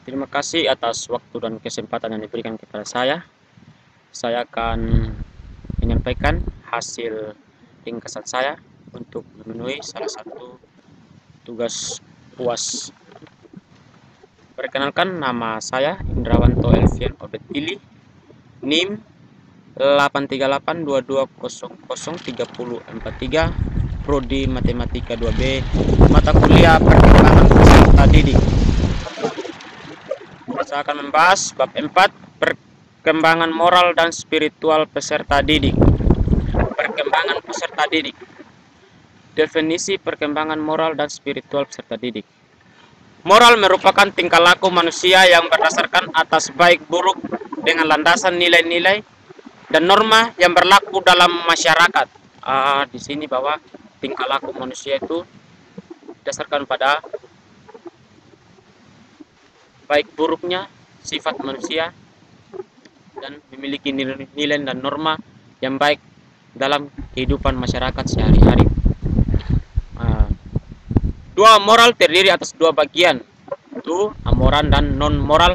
Terima kasih atas waktu dan kesempatan yang diberikan kepada saya. Saya akan menyampaikan hasil ringkasan saya untuk memenuhi salah satu tugas UAS. Perkenalkan, nama saya Indrawanto Elvian Obetili, NIM 83822003043, Prodi Matematika 2B, mata kuliah Perkembangan Peserta Didik. Saya akan membahas bab 4, perkembangan moral dan spiritual peserta didik. Perkembangan peserta didik. Definisi perkembangan moral dan spiritual peserta didik. Moral merupakan tingkah laku manusia yang berdasarkan atas baik buruk dengan landasan nilai-nilai dan norma yang berlaku dalam masyarakat. Di sini bahwa tingkah laku manusia itu berdasarkan pada baik buruknya sifat manusia dan memiliki nilai dan norma yang baik dalam kehidupan masyarakat sehari-hari. Dua moral terdiri atas dua bagian, itu amoral dan non moral,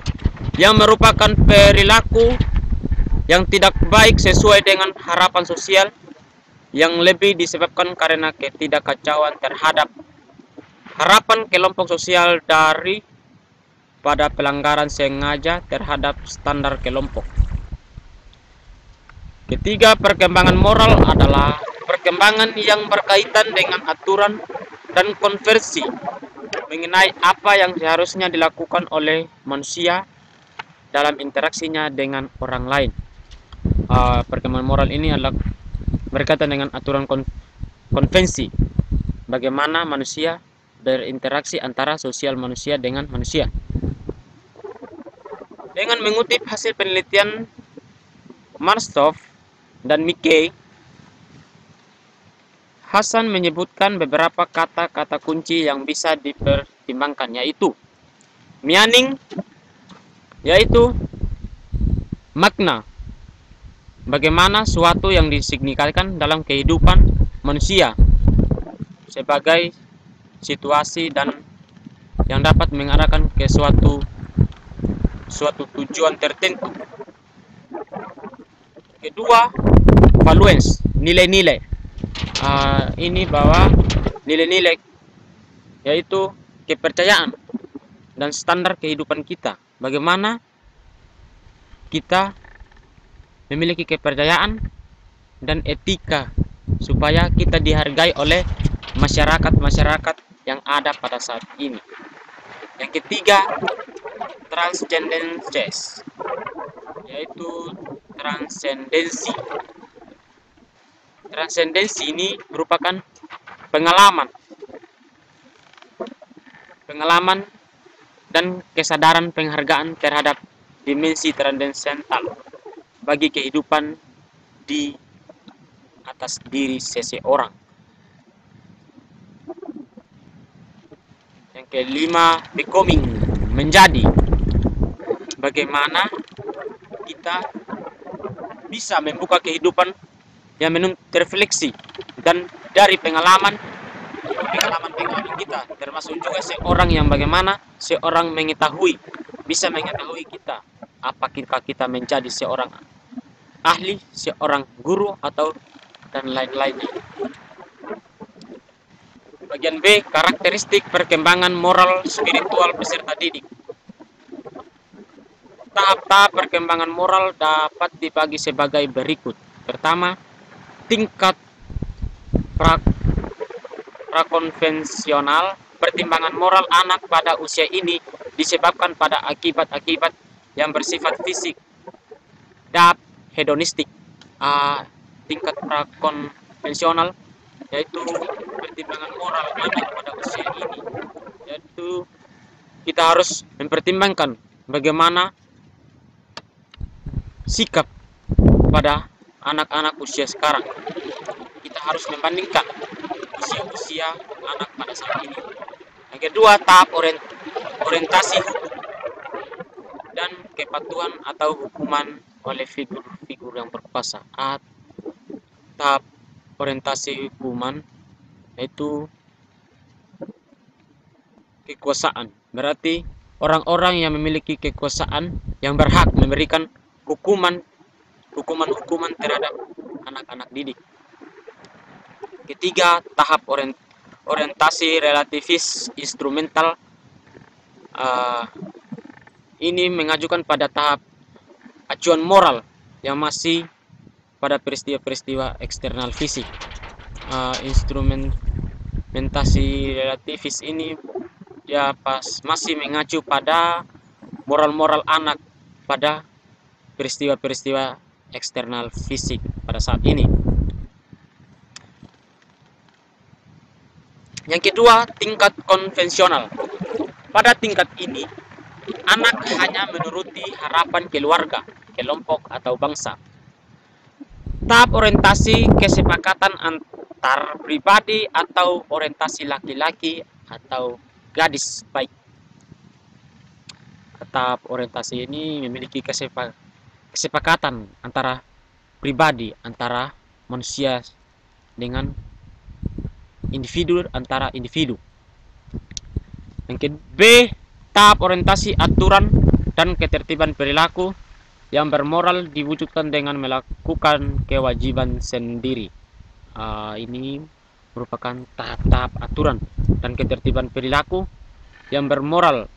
yang merupakan perilaku yang tidak baik sesuai dengan harapan sosial, yang lebih disebabkan karena ketidakkacauan terhadap harapan kelompok sosial dari pada pelanggaran sengaja terhadap standar kelompok. Ketiga, perkembangan moral adalah perkembangan yang berkaitan dengan aturan dan konversi mengenai apa yang seharusnya dilakukan oleh manusia dalam interaksinya dengan orang lain. Perkembangan moral ini adalah berkaitan dengan aturan konvensi, bagaimana manusia berinteraksi antara sosial manusia dengan manusia. Dengan mengutip hasil penelitian Marstov dan Mickey, Hasan menyebutkan beberapa kata-kata kunci yang bisa dipertimbangkan, yaitu meaning, yaitu makna, bagaimana suatu yang disignifikan dalam kehidupan manusia sebagai situasi dan yang dapat mengarahkan ke suatu tujuan tertentu. Kedua, values, nilai-nilai. Ini bahwa nilai-nilai yaitu kepercayaan dan standar kehidupan kita. Bagaimana kita memiliki kepercayaan dan etika supaya kita dihargai oleh masyarakat yang ada pada saat ini. Yang ketiga, transcendences, yaitu transendensi. Transendensi ini merupakan pengalaman dan kesadaran penghargaan terhadap dimensi transendental bagi kehidupan di atas diri seseorang. Yang kelima, becoming, menjadi. Bagaimana kita bisa membuka kehidupan yang refleksi dan dari pengalaman kita, termasuk juga seorang yang bagaimana seorang bisa mengetahui kita apakah kita menjadi seorang ahli, seorang guru atau dan lain-lainnya. Bagian B, karakteristik perkembangan moral spiritual peserta didik. Tahap-tahap perkembangan moral dapat dibagi sebagai berikut. Pertama, tingkat prakonvensional. Pertimbangan moral anak pada usia ini disebabkan pada akibat-akibat yang bersifat fisik dan hedonistik. Tingkat prakonvensional yaitu pertimbangan moral anak pada usia ini, yaitu kita harus mempertimbangkan bagaimana sikap pada anak-anak usia sekarang. Kita harus membandingkan usia anak pada saat ini. Yang kedua, tahap orientasi hukum dan kepatuhan atau hukuman oleh figur-figur yang berkuasa. Tahap orientasi hukuman yaitu kekuasaan, berarti orang-orang yang memiliki kekuasaan yang berhak memberikan hukuman terhadap anak-anak didik. Ketiga, tahap orientasi relativis instrumental. Ini mengajukan pada tahap acuan moral yang masih pada peristiwa-peristiwa eksternal fisik. Instrumentasi relativis ini ya masih mengacu pada moral-moral anak pada peristiwa-peristiwa eksternal fisik pada saat ini. Yang kedua, tingkat konvensional. Pada tingkat ini, anak hanya menuruti harapan keluarga, kelompok, atau bangsa. Tahap orientasi kesepakatan antar pribadi atau orientasi laki-laki atau gadis baik. Tahap orientasi ini memiliki kesepakatan antara pribadi, antara manusia dengan individu, antara individu. Yang B, tahap orientasi aturan dan ketertiban perilaku yang bermoral diwujudkan dengan melakukan kewajiban sendiri. Ini merupakan tahap-tahap aturan dan ketertiban perilaku yang bermoral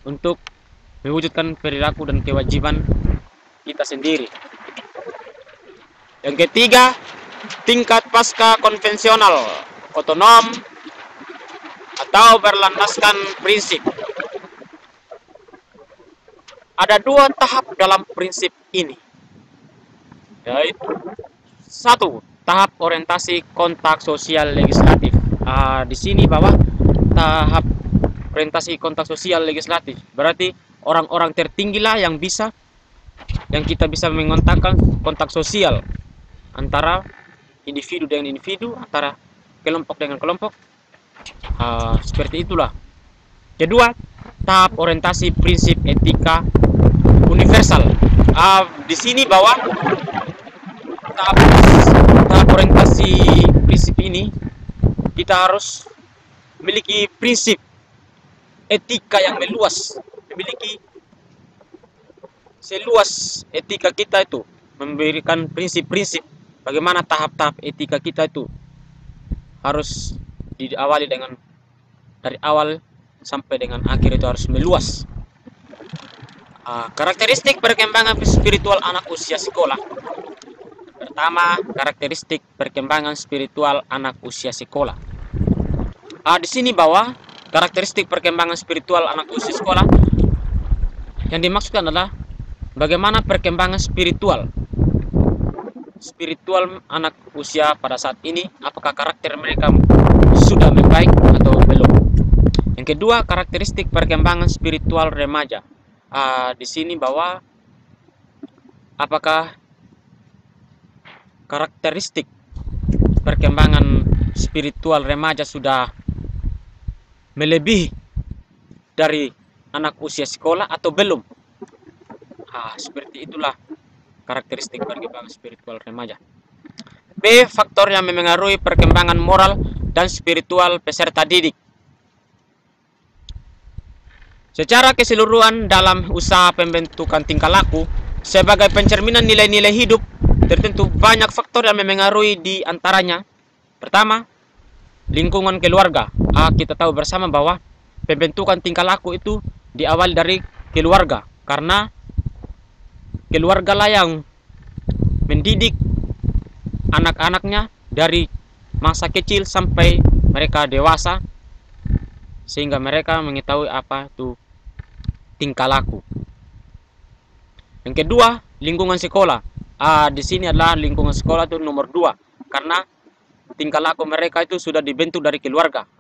untuk mewujudkan perilaku dan kewajiban kita sendiri. Yang ketiga, tingkat pasca konvensional, otonom atau berlandaskan prinsip. Ada dua tahap dalam prinsip ini, yaitu satu, tahap orientasi kontak sosial legislatif. Di sini bahwa tahap orientasi kontak sosial legislatif berarti orang-orang tertinggilah yang kita bisa mengontakkan kontak sosial antara individu dengan individu, antara kelompok dengan kelompok. Seperti itulah. Kedua, tahap orientasi prinsip etika universal. Di sini bahwa tahap orientasi prinsip ini kita harus memiliki prinsip etika yang meluas, memiliki seluas etika kita itu, memberikan prinsip-prinsip bagaimana tahap-tahap etika kita itu harus diawali dengan dari awal sampai dengan akhir itu harus meluas. Karakteristik perkembangan spiritual anak usia sekolah. Pertama, karakteristik perkembangan spiritual anak usia sekolah. Di sini bahwa karakteristik perkembangan spiritual anak usia sekolah yang dimaksudkan adalah bagaimana perkembangan spiritual anak usia pada saat ini, apakah karakter mereka sudah membaik atau belum. Yang kedua, karakteristik perkembangan spiritual remaja. Di sini bahwa apakah karakteristik perkembangan spiritual remaja sudah melebihi dari anak usia sekolah atau belum. Seperti itulah karakteristik perkembangan spiritual remaja. B, faktor yang memengaruhi perkembangan moral dan spiritual peserta didik. Secara keseluruhan dalam usaha pembentukan tingkah laku sebagai pencerminan nilai-nilai hidup, tertentu banyak faktor yang memengaruhi, di antaranya pertama, lingkungan keluarga. Kita tahu bersama bahwa pembentukan tingkah laku itu diawali dari keluarga, karena keluarga lah yang mendidik anak-anaknya dari masa kecil sampai mereka dewasa, sehingga mereka mengetahui apa itu tingkah laku. Yang kedua, lingkungan sekolah. Di sini adalah lingkungan sekolah itu nomor 2, karena tingkah laku mereka itu sudah dibentuk dari keluarga.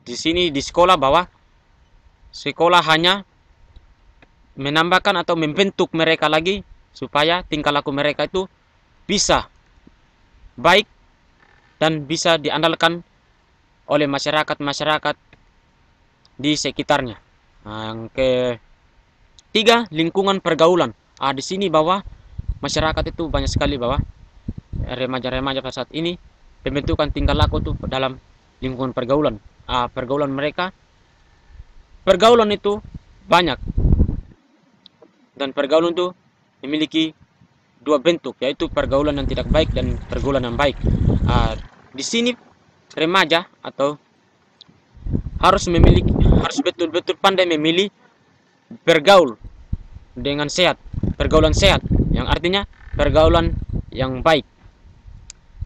Di sini di sekolah bahwa sekolah hanya menambahkan atau membentuk mereka lagi supaya tingkah laku mereka itu bisa baik dan bisa diandalkan oleh masyarakat di sekitarnya. Yang ketiga, lingkungan pergaulan. Di sini bahwa masyarakat itu banyak sekali bahwa remaja-remaja pada saat ini pembentukan tingkah laku itu dalam lingkungan pergaulan. Pergaulan mereka pergaulan itu banyak, dan pergaulan itu memiliki dua bentuk, yaitu pergaulan yang tidak baik dan pergaulan yang baik. Di sini remaja atau harus betul-betul pandai memilih bergaul dengan sehat, pergaulan sehat, yang artinya pergaulan yang baik.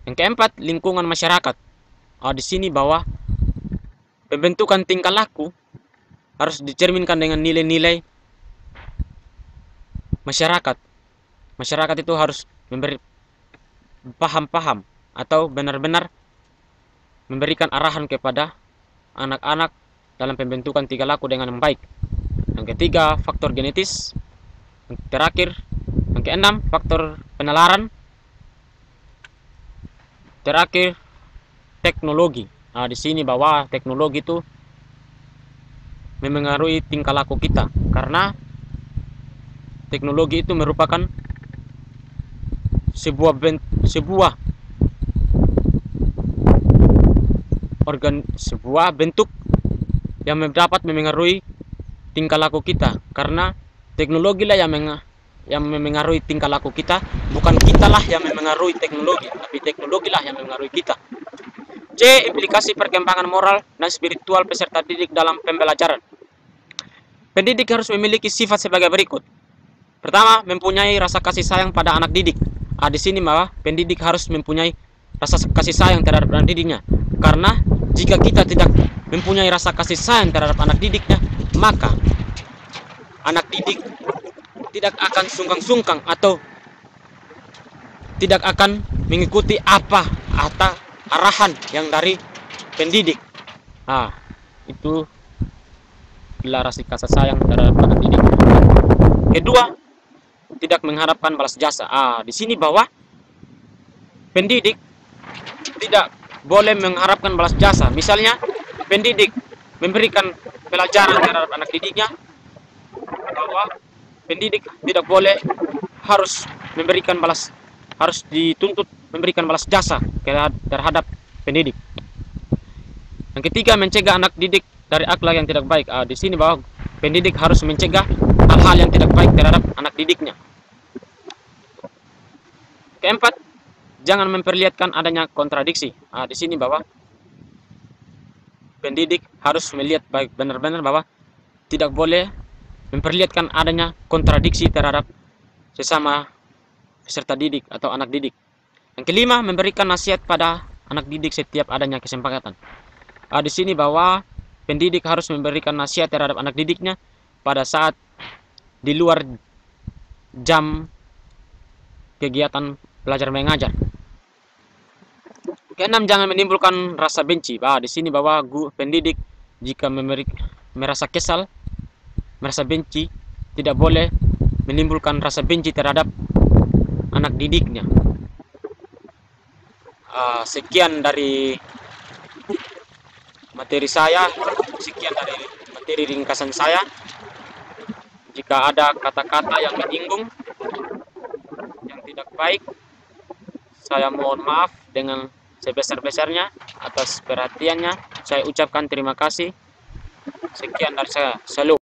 Yang keempat, lingkungan masyarakat. Di sini bahwa pembentukan tingkah laku harus dicerminkan dengan nilai-nilai masyarakat. Masyarakat itu harus memberi paham-paham atau benar-benar memberikan arahan kepada anak-anak dalam pembentukan tingkah laku dengan baik. Yang ketiga, faktor genetis. Yang terakhir, yang keenam, faktor penalaran. Terakhir, teknologi. Di sini bahwa teknologi itu memengaruhi tingkah laku kita, karena teknologi itu merupakan sebuah bentuk yang dapat memengaruhi tingkah laku kita, karena teknologi lah yang memengaruhi tingkah laku kita, bukan kita lah yang memengaruhi teknologi, tapi teknologi lah yang memengaruhi kita. C. Implikasi perkembangan moral dan spiritual peserta didik dalam pembelajaran. Pendidik harus memiliki sifat sebagai berikut. Pertama, mempunyai rasa kasih sayang pada anak didik. Di sini bahwa pendidik harus mempunyai rasa kasih sayang terhadap anak didiknya, karena jika kita tidak mempunyai rasa kasih sayang terhadap anak didiknya, maka anak didik tidak akan sungkang-sungkang atau tidak akan mengikuti apa atau arahan yang dari pendidik. Itu bila rasa kasih sayang terhadap anak didik. Kedua, tidak mengharapkan balas jasa. Di sini bahwa pendidik tidak boleh mengharapkan balas jasa. Misalnya, pendidik memberikan pelajaran terhadap anak didiknya, bahwa pendidik tidak boleh harus dituntut memberikan balas jasa terhadap pendidik. Yang ketiga, mencegah anak didik dari akhlak yang tidak baik. Di sini bahwa pendidik harus mencegah hal-hal yang tidak baik terhadap anak didiknya. Keempat, jangan memperlihatkan adanya kontradiksi. Di sini bahwa pendidik harus melihat baik benar-benar bahwa tidak boleh memperlihatkan adanya kontradiksi terhadap sesama peserta didik atau anak didik. Yang kelima, memberikan nasihat pada anak didik setiap adanya kesempatan. Di sini bahwa pendidik harus memberikan nasihat terhadap anak didiknya pada saat di luar jam kegiatan belajar mengajar. Keenam, jangan menimbulkan rasa benci. Di sini bahwa pendidik jika merasa kesal, merasa benci, tidak boleh menimbulkan rasa benci terhadap anak didiknya. Sekian dari materi saya, sekian dari materi ringkasan saya. Jika ada kata-kata yang menyinggung, yang tidak baik, saya mohon maaf dengan sebesar-besarnya atas perhatiannya. Saya ucapkan terima kasih. Sekian dari saya. Salam.